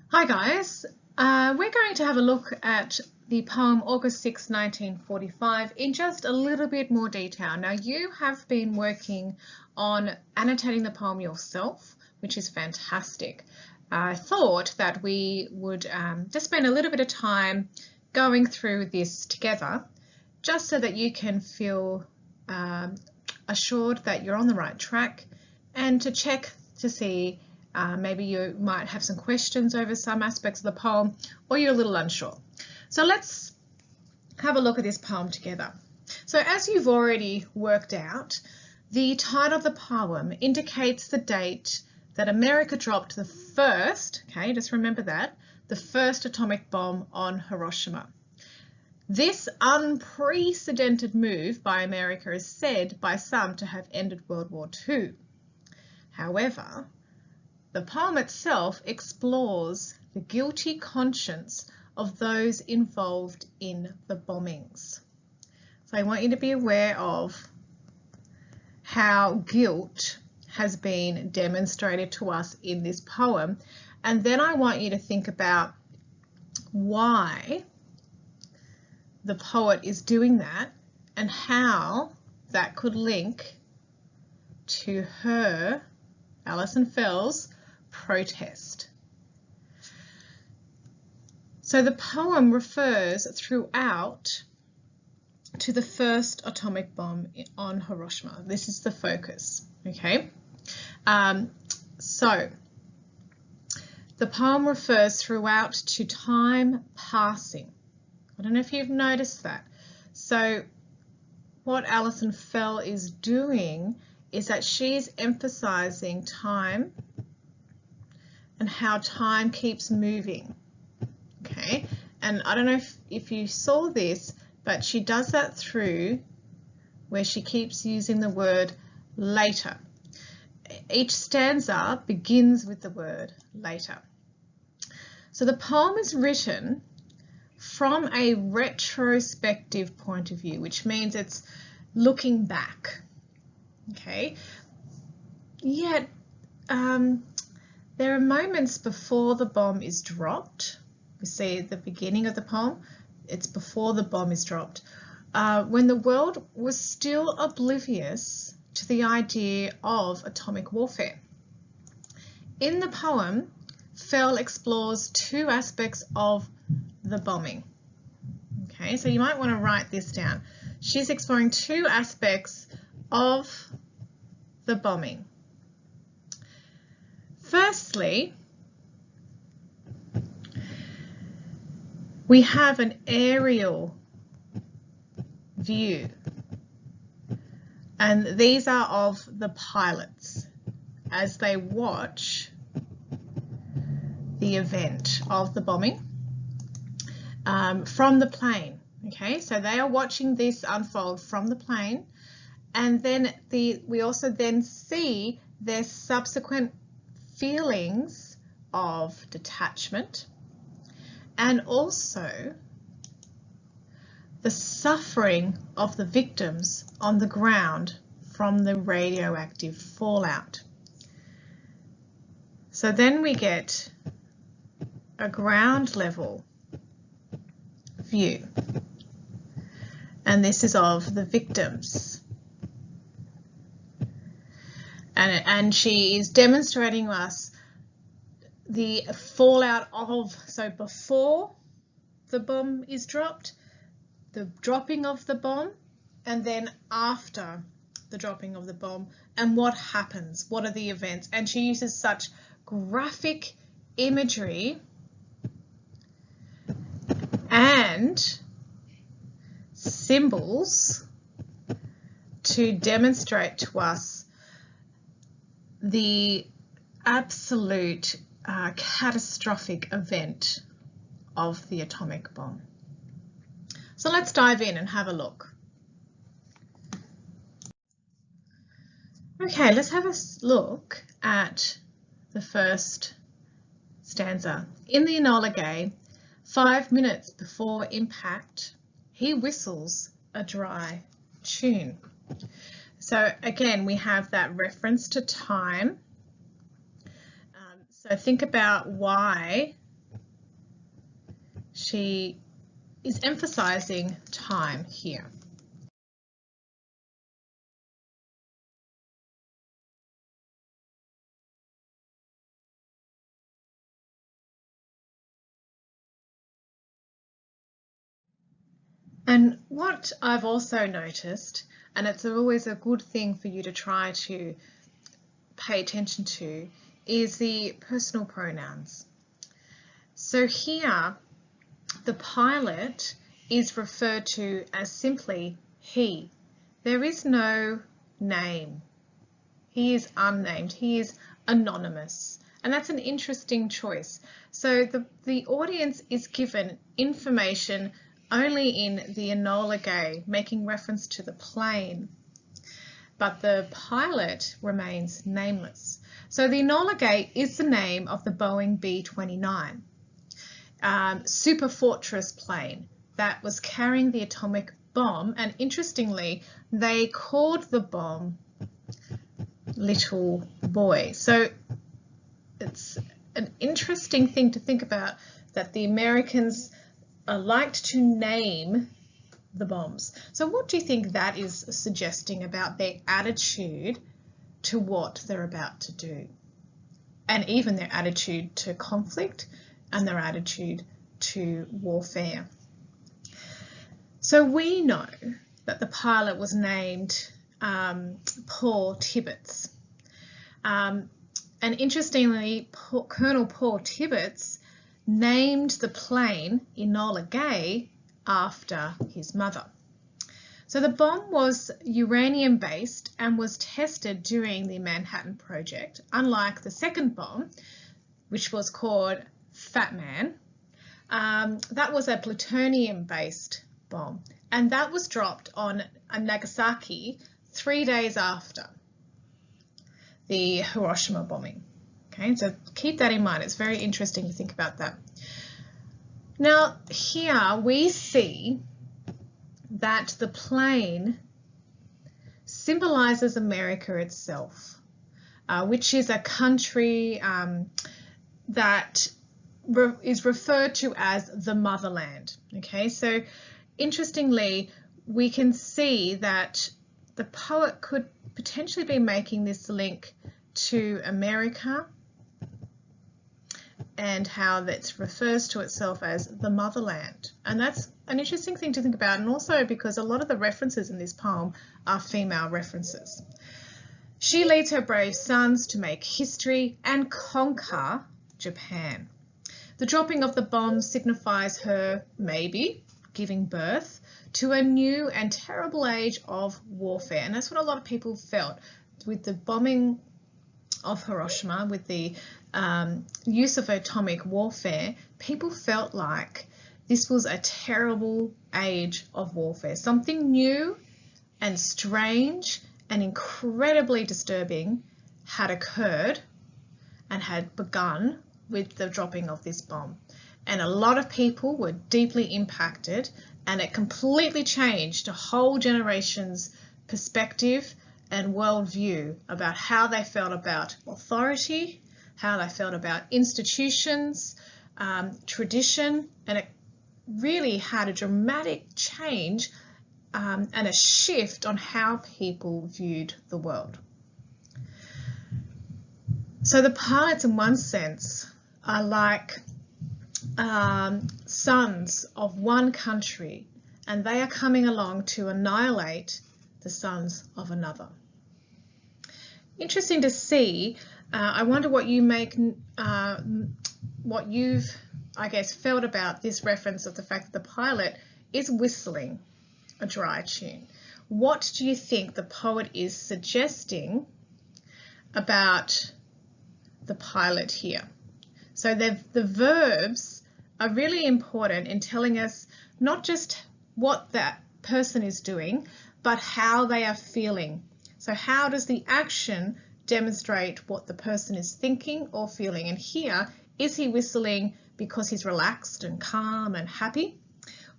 Hi guys, we're going to have a look at the poem August 6, 1945 in just a little bit more detail. Now you have been working on annotating the poem yourself, which is fantastic. I thought that we would just spend a little bit of time going through this together just so that you can feel assured that you're on the right track and to check to see maybe you might have some questions over some aspects of the poem or you're a little unsure. So let's have a look at this poem together. So as you've already worked out, the title of the poem indicates the date that America dropped the first, okay, just remember that, the first atomic bomb on Hiroshima. This unprecedented move by America is said by some to have ended World War II. However, the poem itself explores the guilty conscience of those involved in the bombings. So I want you to be aware of how guilt has been demonstrated to us in this poem, and then I want you to think about why the poet is doing that and how that could link to her, Alison Fell's, protest. So the poem refers throughout to the first atomic bomb on Hiroshima. This is the focus, okay? So the poem refers throughout to time passing. I don't know if you've noticed that. So what Alison Fell is doing is that she's emphasizing time and how time keeps moving, okay? And I don't know if you saw this, but she does that through where she keeps using the word later. Each stanza begins with the word later. So the poem is written from a retrospective point of view, which means it's looking back, okay? Yet there are moments before the bomb is dropped. We see at the beginning of the poem, it's before the bomb is dropped, when the world was still oblivious to the idea of atomic warfare. In the poem, Fell explores two aspects of the bombing. Okay, so you might want to write this down. She's exploring two aspects of the bombing. Firstly, we have an aerial view, and these are of the pilots as they watch the event of the bombing from the plane. Okay, so they are watching this unfold from the plane, and then we also then see their subsequent feelings of detachment and also the suffering of the victims on the ground from the radioactive fallout. So then we get a ground level view, and this is of the victims. And she is demonstrating us the fallout of, so before the bomb is dropped, the dropping of the bomb, and then after the dropping of the bomb, and what happens, what are the events. And she uses such graphic imagery and symbols to demonstrate to us the absolute catastrophic event of the atomic bomb. So let's dive in and have a look. Okay, let's have a look at the first stanza. In the Enola Gay, 5 minutes before impact, he whistles a dry tune. So again, we have that reference to time. So think about why she is emphasizing time here. And what I've also noticed, and it's always a good thing for you to try to pay attention to, is the personal pronouns. So here, the pilot is referred to as simply he. There is no name. He is unnamed. He is anonymous. And that's an interesting choice. So the audience is given information only in the Enola Gay, making reference to the plane, but the pilot remains nameless. So the Enola Gay is the name of the Boeing B-29 super fortress plane that was carrying the atomic bomb, and interestingly, they called the bomb Little Boy. So it's an interesting thing to think about, that the Americans liked to name the bombs. So what do you think that is suggesting about their attitude to what they're about to do? And even their attitude to conflict and their attitude to warfare. So we know that the pilot was named Paul Tibbets. And interestingly, Colonel Paul Tibbets named the plane Enola Gay after his mother. So the bomb was uranium based and was tested during the Manhattan Project, unlike the second bomb, which was called Fat Man. That was a plutonium based bomb, and that was dropped on Nagasaki 3 days after the Hiroshima bombing. Okay, so keep that in mind. It's very interesting to think about that. Now, here we see that the plane symbolizes America itself, which is a country that is referred to as the motherland. Okay, so interestingly, we can see that the poet could potentially be making this link to America and how that refers to itself as the motherland. And that's an interesting thing to think about, and also because a lot of the references in this poem are female references. She leads her brave sons to make history and conquer Japan. The dropping of the bomb signifies her maybe giving birth to a new and terrible age of warfare. And that's what a lot of people felt with the bombing of Hiroshima, with the use of atomic warfare. People felt like this was a terrible age of warfare. Something new and strange and incredibly disturbing had occurred and had begun with the dropping of this bomb. And a lot of people were deeply impacted, and it completely changed a whole generation's perspective and worldview about how they felt about authority, how they felt about institutions, tradition, and it really had a dramatic change and a shift on how people viewed the world. So the pilots, in one sense, are like sons of one country, and they are coming along to annihilate the sons of another. Interesting to see. I wonder what you make, what you've, I guess, felt about this reference of the fact that the pilot is whistling a dry tune. What do you think the poet is suggesting about the pilot here? So the verbs are really important in telling us not just what that person is doing, but how they are feeling. So how does the action demonstrate what the person is thinking or feeling? And here, is he whistling because he's relaxed and calm and happy?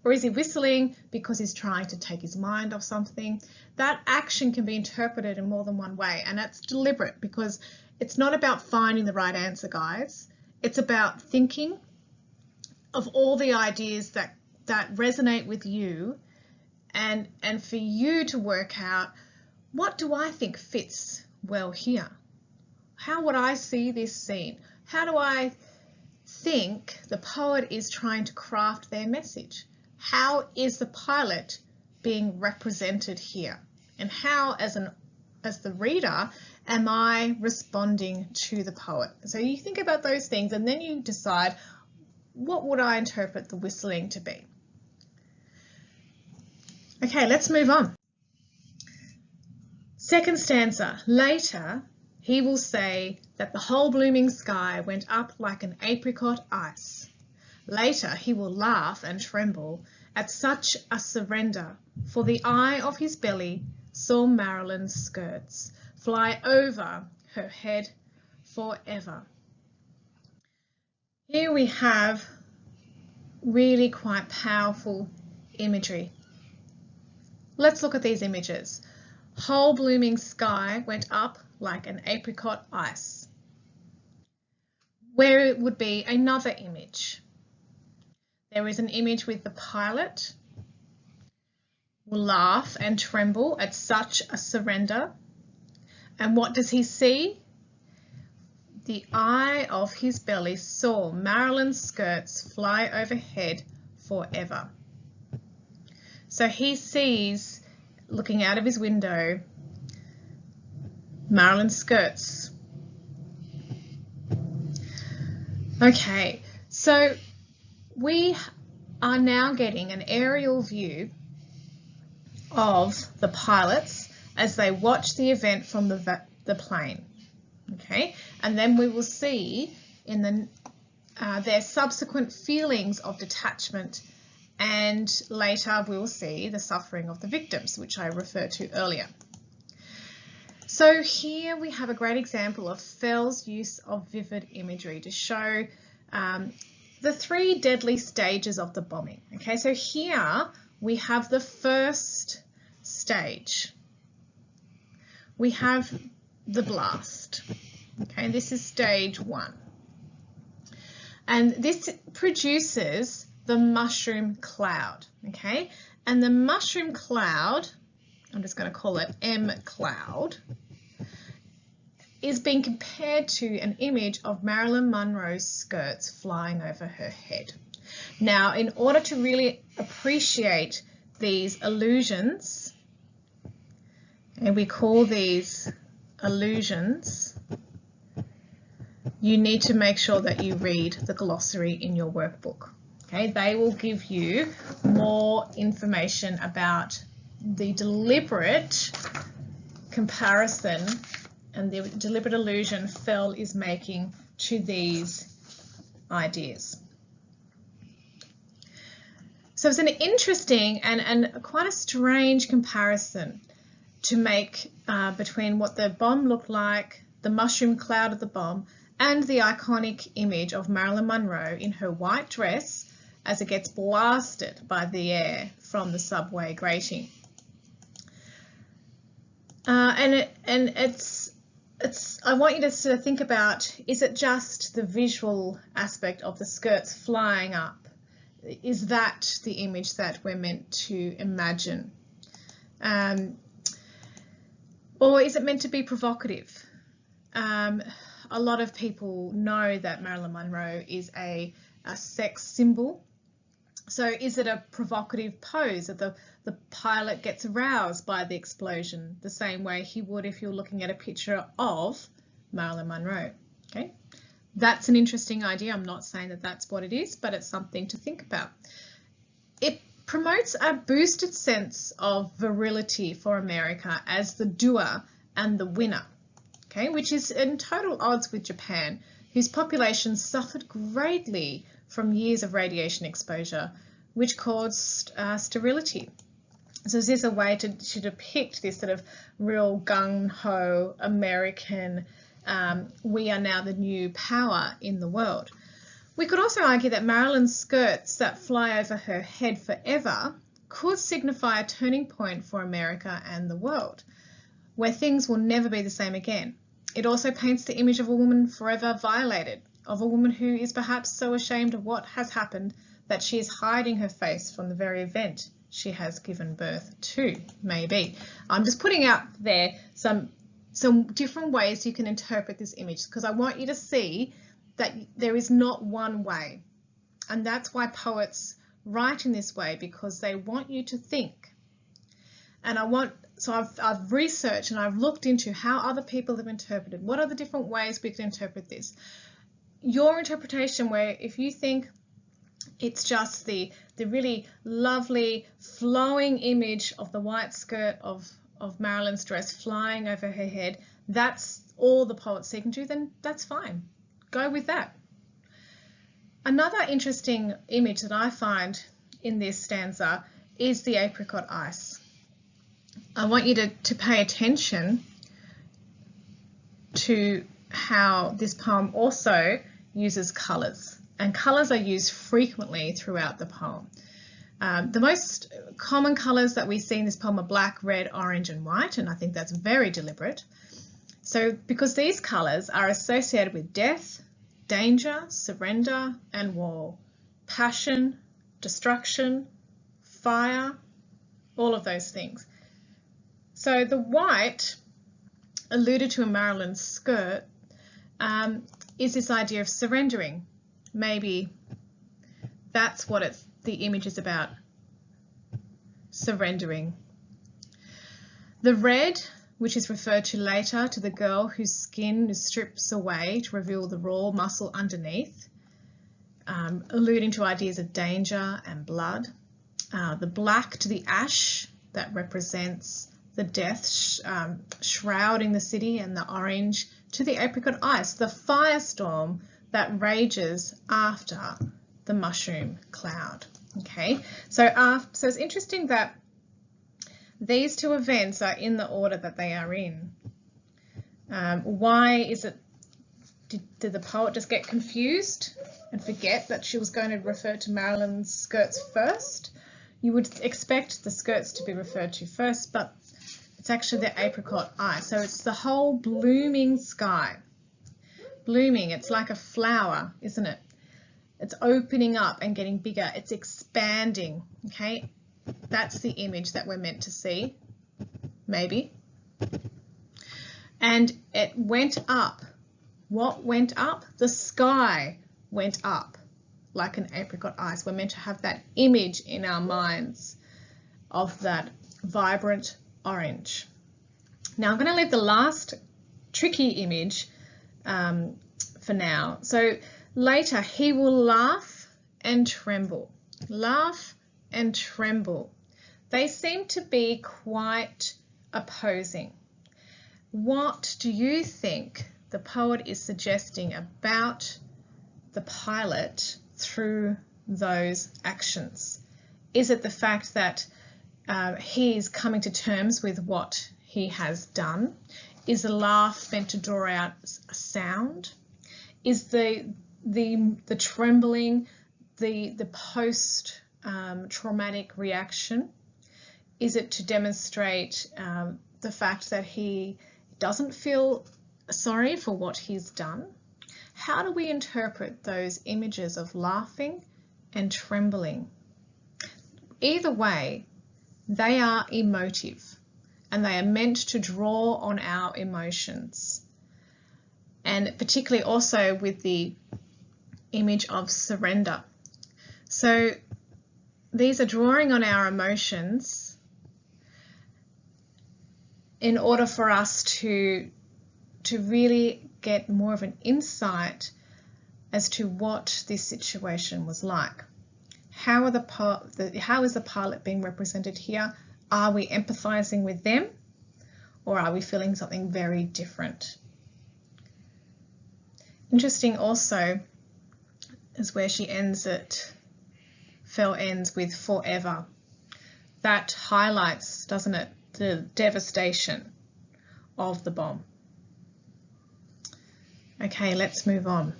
Or is he whistling because he's trying to take his mind off something? That action can be interpreted in more than one way, and that's deliberate because it's not about finding the right answer, guys. It's about thinking of all the ideas that resonate with you, and for you to work out, what do I think fits well here? How would I see this scene? How do I think the poet is trying to craft their message? How is the pilot being represented here? And how, as the reader, am I responding to the poet? So you think about those things, and then you decide, what would I interpret the whistling to be? Okay, let's move on. Second stanza. Later, he will say that the whole blooming sky went up like an apricot ice. Later, he will laugh and tremble at such a surrender, for the eye of his belly saw Marilyn's skirts fly over her head forever. Here we have really quite powerful imagery. Let's look at these images. Whole blooming sky went up like an apricot ice. Where it would be another image. There is an image with the pilot will laugh and tremble at such a surrender. And what does he see? The eye of his belly saw Marilyn's skirts fly overhead forever. So he sees, looking out of his window, Marilyn's skirts. Okay, so we are now getting an aerial view of the pilots as they watch the event from the plane. Okay, and then we will see in their subsequent feelings of detachment, and later we will see the suffering of the victims, which I referred to earlier. So here we have a great example of Fell's use of vivid imagery to show the three deadly stages of the bombing. Okay, so here we have the first stage. We have the blast. Okay, this is stage 1. And this produces the mushroom cloud. Okay, and the mushroom cloud, I'm just going to call it M cloud, is being compared to an image of Marilyn Monroe's skirts flying over her head. Now, in order to really appreciate these illusions, and we call these illusions, you need to make sure that you read the glossary in your workbook. Okay, they will give you more information about the deliberate comparison and the deliberate allusion Fell is making to these ideas. So it's an interesting and quite a strange comparison to make between what the bomb looked like, the mushroom cloud of the bomb, and the iconic image of Marilyn Monroe in her white dress as it gets blasted by the air from the subway grating. I want you to sort of think about, is it just the visual aspect of the skirts flying up? Is that the image that we're meant to imagine? Or is it meant to be provocative? A lot of people know that Marilyn Monroe is a sex symbol. So is it a provocative pose that the pilot gets aroused by the explosion the same way he would if you're looking at a picture of Marilyn Monroe? Okay, that's an interesting idea. I'm not saying that that's what it is, but it's something to think about. It promotes a boosted sense of virility for America as the doer and the winner, okay, which is in total odds with Japan, whose population suffered greatly from years of radiation exposure, which caused sterility. So this is a way to depict this sort of real gung-ho American, we are now the new power in the world. We could also argue that Marilyn's skirts that fly over her head forever could signify a turning point for America and the world, where things will never be the same again. It also paints the image of a woman forever violated, of a woman who is perhaps so ashamed of what has happened that she is hiding her face from the very event she has given birth to, maybe. I'm just putting out there some different ways you can interpret this image, because I want you to see that there is not one way. And that's why poets write in this way, because they want you to think. And I've researched and I've looked into how other people have interpreted. What are the different ways we can interpret this? Your interpretation, where if you think it's just the really lovely flowing image of the white skirt of Marilyn's dress flying over her head, that's all the poet's seeking to, then that's fine. Go with that. Another interesting image that I find in this stanza is the apricot ice. I want you to pay attention to how this poem also uses colours, and colours are used frequently throughout the poem. The most common colours that we see in this poem are black, red, orange and white, and I think that's very deliberate. So because these colours are associated with death, danger, surrender and war, passion, destruction, fire, all of those things. So the white, alluded to in Marilyn's skirt, is this idea of surrendering. Maybe that's what the image is about, surrendering. The red, which is referred to later to the girl whose skin strips away to reveal the raw muscle underneath, alluding to ideas of danger and blood. The black to the ash, that represents the death shrouding the city, and the orange to the apricot ice, the firestorm that rages after the mushroom cloud. Okay, so it's interesting that these two events are in the order that they are in. Why is it? Did the poet just get confused and forget that she was going to refer to Marilyn's skirts first? You would expect the skirts to be referred to first, but it's actually the apricot ice. So it's the whole blooming sky. Blooming, it's like a flower, isn't it? It's opening up and getting bigger. It's expanding, okay? That's the image that we're meant to see, maybe. And it went up. What went up? The sky went up like an apricot ice. We're meant to have that image in our minds of that vibrant orange. Now I'm going to leave the last tricky image for now. So later, he will laugh and tremble. Laugh and tremble. They seem to be quite opposing. What do you think the poet is suggesting about the pilot through those actions? Is it the fact that he's coming to terms with what he has done? Is the laugh meant to draw out a sound? Is the trembling the post traumatic reaction? Is it to demonstrate the fact that he doesn't feel sorry for what he's done? How do we interpret those images of laughing and trembling? Either way, they are emotive, and they are meant to draw on our emotions. And particularly also with the image of surrender. So these are drawing on our emotions in order for us to really get more of an insight as to what this situation was like. How is the pilot being represented here? Are we empathizing with them, or are we feeling something very different? Interesting also is where she ends it. Fell ends with forever. That highlights, doesn't it, the devastation of the bomb. Okay, let's move on.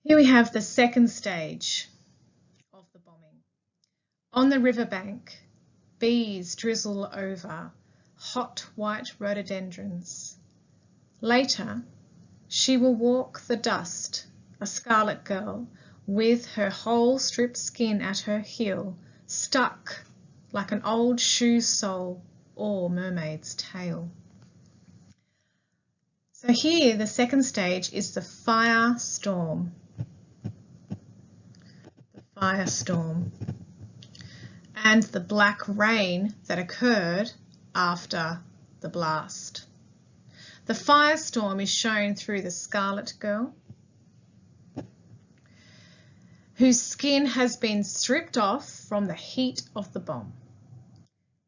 Here we have the second stage of the bombing. On the riverbank, bees drizzle over hot white rhododendrons. Later, she will walk the dust, a scarlet girl, with her whole stripped skin at her heel, stuck like an old shoe sole or mermaid's tail. So here the second stage is the firestorm. The firestorm. And the black rain that occurred after the blast. The firestorm is shown through the Scarlet Girl, whose skin has been stripped off from the heat of the bomb.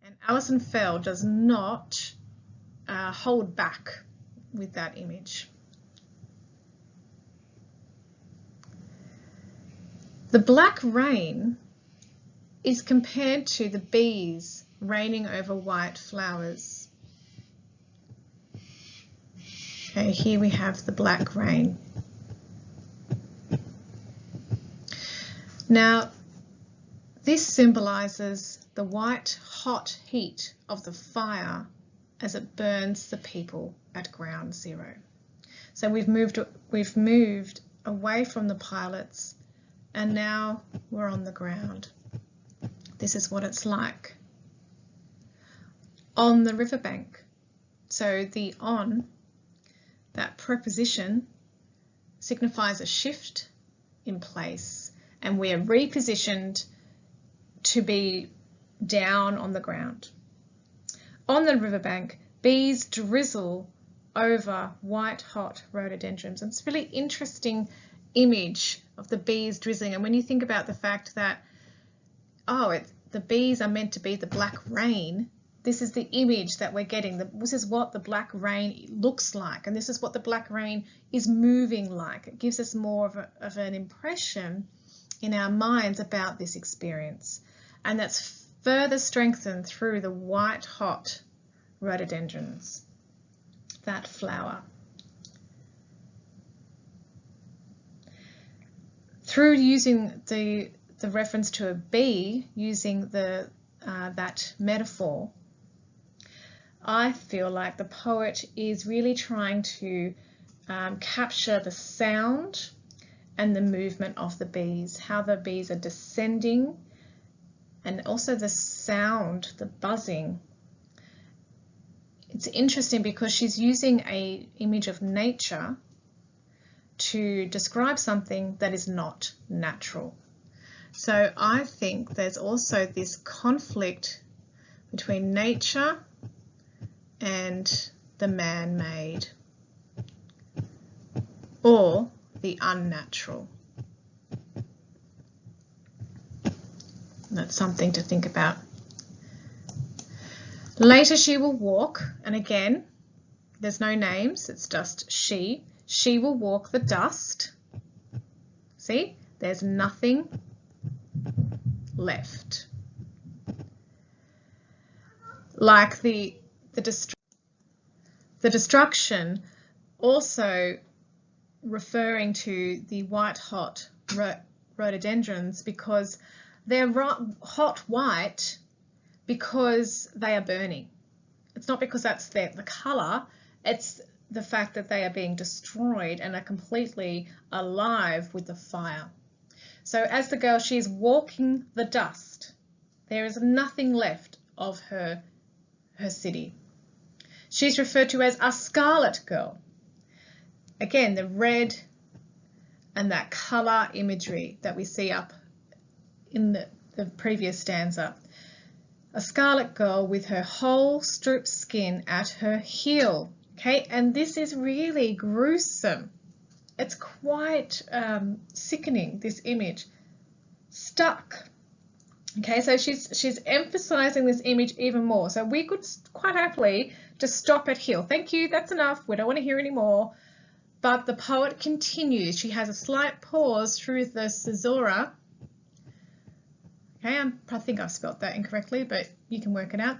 And Alison Fell does not hold back with that image. The black rain is compared to the bees raining over white flowers. Okay, here we have the black rain. Now, this symbolizes the white hot heat of the fire as it burns the people at ground zero. So we've moved away from the pilots and now we're on the ground. This is what it's like on the riverbank. So the on, that preposition, signifies a shift in place, and we are repositioned to be down on the ground. On the riverbank, bees drizzle over white hot rhododendrons. And it's a really interesting image of the bees drizzling. And when you think about the fact that, the bees are meant to be the black rain, this is the image that we're getting. This is what the black rain looks like, and this is what the black rain is moving like. It gives us more of an impression in our minds about this experience, and that's further strengthened through the white hot rhododendrons, that flower. Through using the reference to a bee, using that metaphor, I feel like the poet is really trying to capture the sound and the movement of the bees, how the bees are descending, and also the sound, the buzzing. It's interesting because she's using an image of nature to describe something that is not natural. So I think there's also this conflict between nature and the man-made, or the unnatural. That's something to think about. Later she will walk, and again, there's no names, it's just she. She will walk the dust. See, there's nothing left. Like the destruction, also referring to the white hot rhododendrons, because they're hot white because they are burning. It's not because that's the colour, it's the fact that they are being destroyed and are completely alive with the fire. So as the girl, she is walking the dust. There is nothing left of her city. She's referred to as a Scarlet Girl. Again, the red and that colour imagery that we see up in the previous stanza. A Scarlet Girl with her whole stripped skin at her heel. Okay, and this is really gruesome. It's quite sickening, this image. Stuck. Okay, so she's emphasizing this image even more. So we could quite happily just stop at heel. Thank you, that's enough. We don't want to hear any more. But the poet continues. She has a slight pause through the caesura. Okay, I think I've spelt that incorrectly, but you can work it out.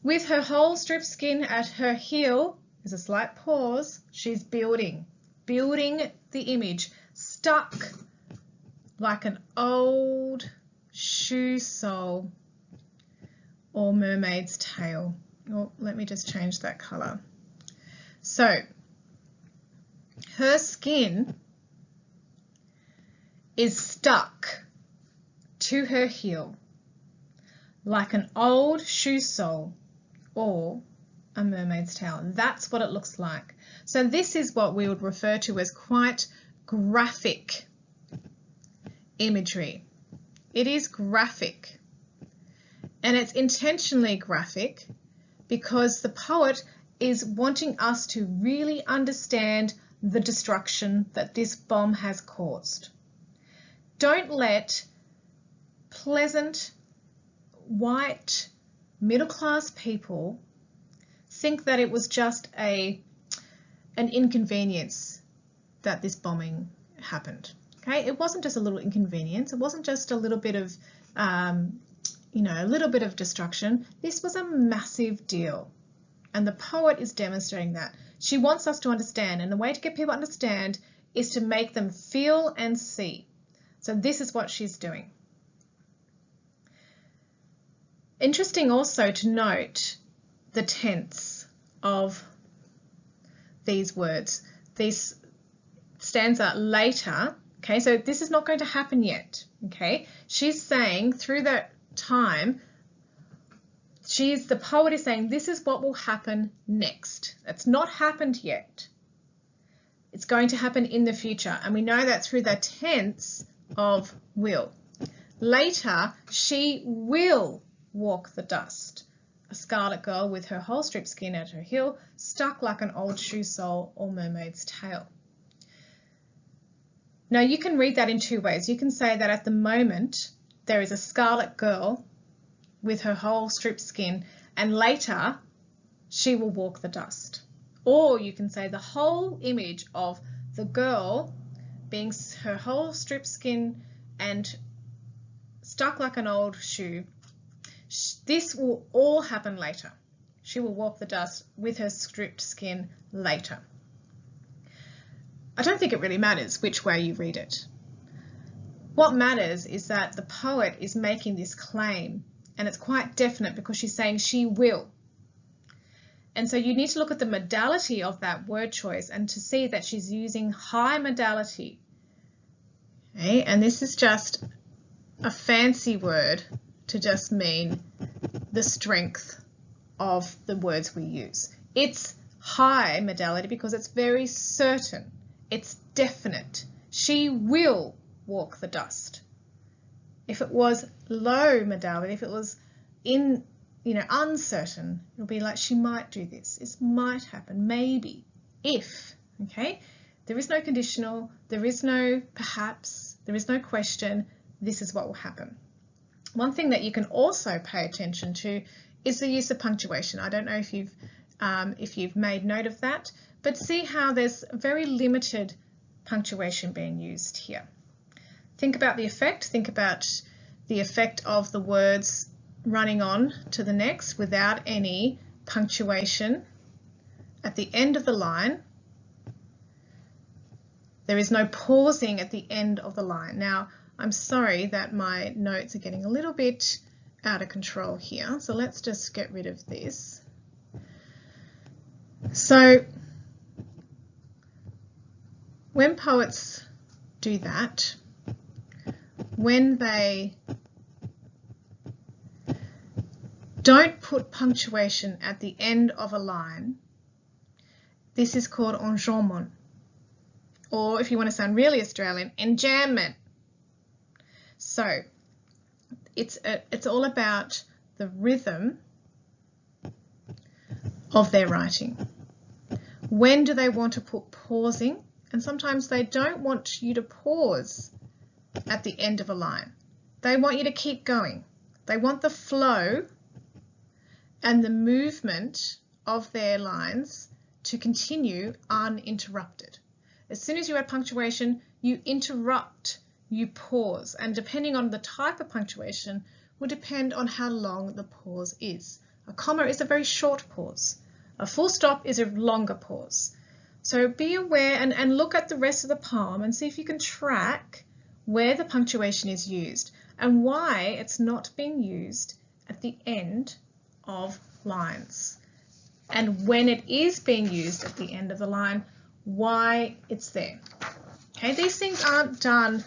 With her whole stripped skin at her heel, there's a slight pause. She's building the image, stuck like an old shoe sole or mermaid's tail. Oh, let me just change that colour. So her skin is stuck to her heel like an old shoe sole or a mermaid's tail. That's what it looks like. So this is what we would refer to as quite graphic imagery. It is graphic, and it's intentionally graphic because the poet is wanting us to really understand the destruction that this bomb has caused. Don't let pleasant, white, middle-class people think that it was just an inconvenience that this bombing happened. Okay, it wasn't just a little inconvenience. It wasn't just a little bit of, a little bit of destruction. This was a massive deal, and the poet is demonstrating that. She wants us to understand, and the way to get people to understand is to make them feel and see. So this is what she's doing. Interesting also to note the tense of these words. This stanza later, okay, so this is not going to happen yet, okay? She's saying through that time, the poet is saying this is what will happen next. It's not happened yet. It's going to happen in the future, and we know that through the tense of will. Later, she will walk the dust. A scarlet girl with her whole strip skin at her heel, stuck like an old shoe sole or mermaid's tail. Now you can read that in two ways. You can say that at the moment there is a scarlet girl with her whole strip skin, and later she will walk the dust. Or you can say the whole image of the girl being her whole strip skin and stuck like an old shoe. This will all happen later. She will walk the dust with her stripped skin later. I don't think it really matters which way you read it. What matters is that the poet is making this claim, and it's quite definite because she's saying she will. And so you need to look at the modality of that word choice and to see that she's using high modality. Okay? And this is just a fancy word to just mean the strength of the words we use. It's high modality because it's very certain. It's definite. She will walk the dust. If it was low modality, if it was uncertain, it'll be like she might do this. It might happen, maybe, if, okay? There is no conditional, there is no perhaps, there is no question. This is what will happen. One thing that you can also pay attention to is the use of punctuation. I don't know if you've made note of that, but see how there's very limited punctuation being used here. Think about the effect. Think about the effect of the words running on to the next without any punctuation at the end of the line. There is no pausing at the end of the line. Now, I'm sorry that my notes are getting a little bit out of control here, so let's just get rid of this. So when poets do that, when they don't put punctuation at the end of a line, this is called enjambment, or if you want to sound really Australian, enjambment. So it's all about the rhythm of their writing. When do they want to put pausing? And sometimes they don't want you to pause at the end of a line. They want you to keep going. They want the flow and the movement of their lines to continue uninterrupted. As soon as you add punctuation, you interrupt, you pause, and depending on the type of punctuation will depend on how long the pause is. A comma is a very short pause. A full stop is a longer pause. So be aware and look at the rest of the poem and see if you can track where the punctuation is used and why it's not being used at the end of lines. And when it is being used at the end of the line, why it's there. Okay, these things aren't done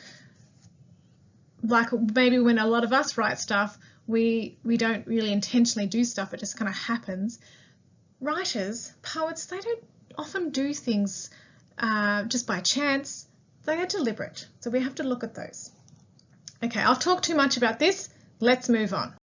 like maybe when a lot of us write stuff, we don't really intentionally do stuff, it just kind of happens. Writers, poets, they don't often do things just by chance. They are deliberate, so we have to look at those. Okay, I've talked too much about this. Let's move on.